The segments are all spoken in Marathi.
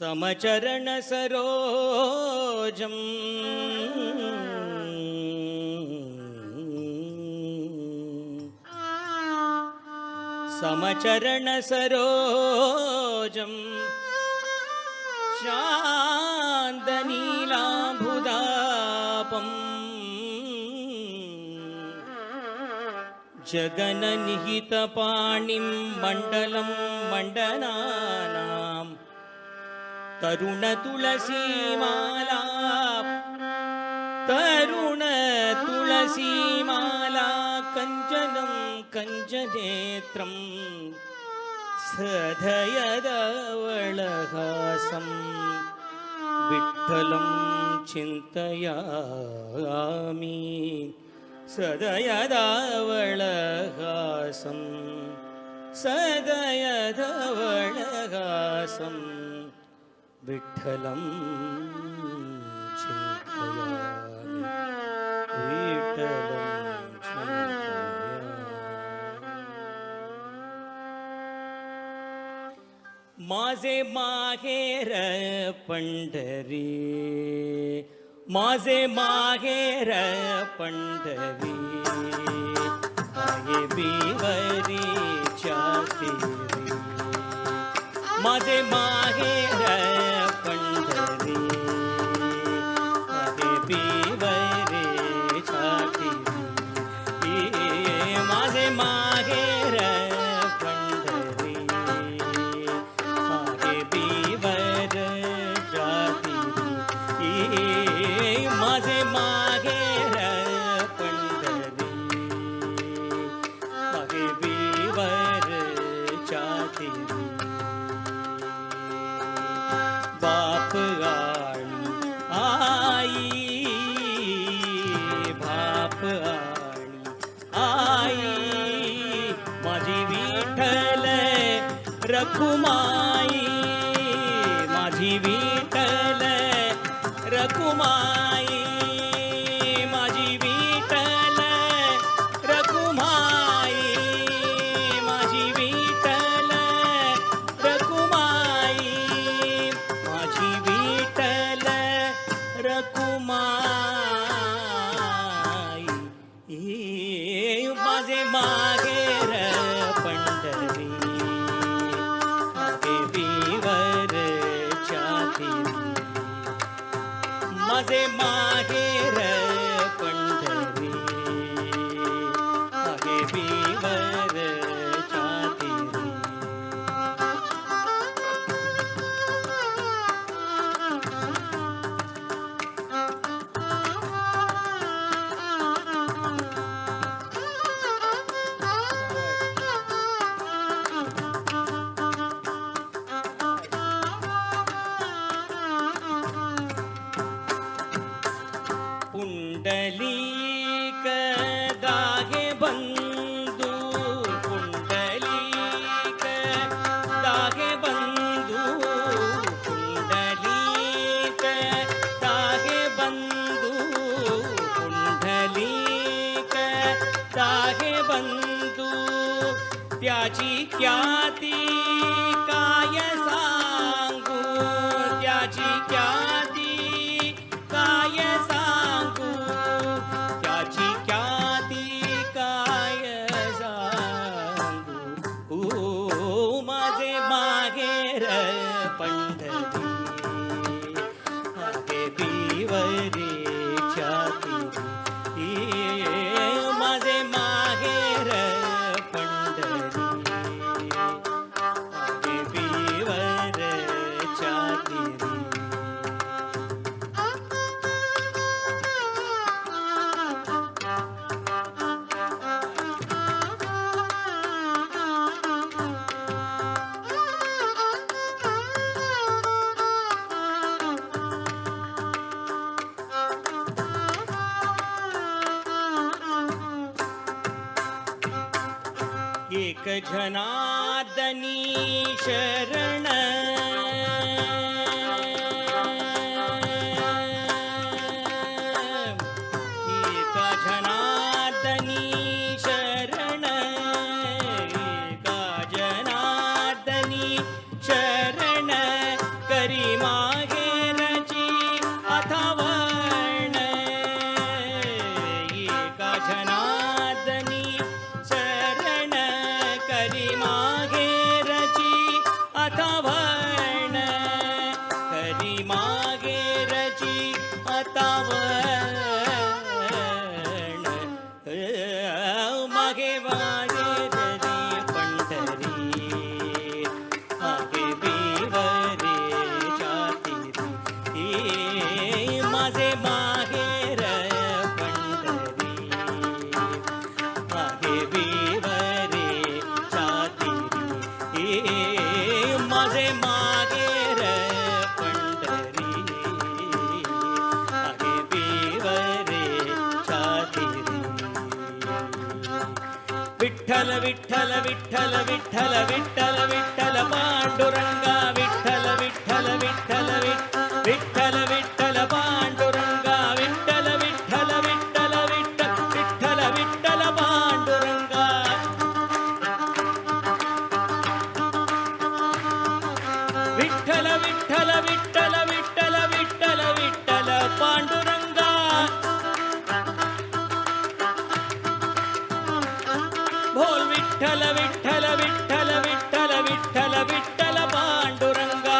समचरण सरोजम समचरण सरोजम शान्तनीलाम्बुदापं जगन्निहितपाणिं मण्डलं मण्डनानां तरुणतुलसीमाला कञ्चनं कञ्चनेत्रं सधयदवळहासं विठ्ठलं चिन्तयामि सदयदवळहासं सदयदवळहासं विठ्ठलं चिन्तयामि विठ्ठलं माझे माहेर पंढरी माझे माहेर पंढरी आहे बिवरीच्या तीरी माझे माहेर पंढरी आहे बिवरीच्या तीरी माझे माहेर माझे माहेर पंढरी मागे बीवरच्या तीरी बाप आणि आई बाप आणि आई माझी विठ्ठल रखुमाई माझी विठ्ठल रखुमाई माझी विठ्ठल रखुमाई माझी विठ्ठल रखुमाई माझी विठ्ठल रखुमाई माझे माहेर पंढरी मागे बीवरच्या तीरी माझे माहेर पंढरी मागे बीवरच्या तीरी पुंडलीक दागे बंधू पुंडलीक दागे बंधू पुंडलीक दागे बंधू पुंडलीक दागे बंधू त्याची ख्याती काय सांगू त्याची ख्याती काय सांगू त्याची ख्याती काय सांगू माझे माहेर पंढरी मागे बीवरीच्या तीरी माझे माहेर पंढरी मागे बीवरच्या तीरी एक जनार्दनी शरण एक जनार्दनी शरण एक जनार्दनी शरण करी विठ्ठल विठ्ठल विठ्ठल विठ्ठल विठ्ठल विठ्ठल पांडुरंगा विठ्ठल विठ्ठल विठ्ठल विठ्ठल विठ्ठल पांडुरंगा विठ्ठल विठ्ठल विठ्ठल विठ्ठल विठ्ठल विठ्ठल पांडुरंगा विठ्ठल विठ्ठल विठ्ठल विठ्ठल विठ्ठल विठ्ठल पांडुरंगा बोल विठ्ठल विठ्ठल विठ्ठल विठ्ठल विठ्ठल विठ्ठल पांडुरंगा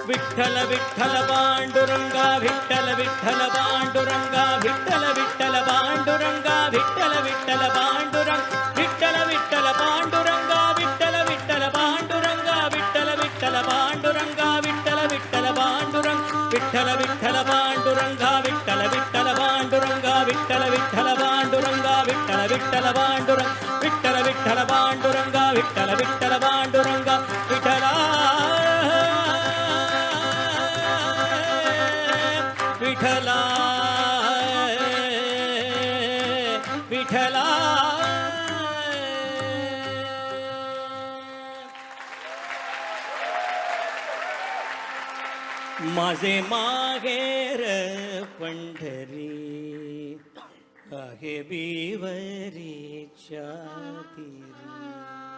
विठ्ठल विठ्ठल पांडुरंगा विठ्ठल विठ्ठल पांडुरंगा विठ्ठल विठ्ठल पांडुरंगा विठ्ठल विठ्ठल पांडुरंग विठ्ठल विठ्ठल पांडुरंगा विठ्ठल विठ्ठल पांडुरंगा विठ्ठल विठ्ठल पांडुरंगा विठ्ठल विठ्ठल पांडुरंग विठ्ठल विठ्ठल पांडुरंगा विठ्ठल विठ्ठल पांडुरंगा विठ्ठल विठ्ठल पांडुरंगा विठ्ठल विठ्ठल पांडुरंग विठ्ठल विठ्ठल पांडुरंगा विठ्ठल विठ्ठल पांडुरंगा विठ्ठला विठ्ठला विठ्ठला माझे माहेर पंढरी आहे बिवरीच्या तीरी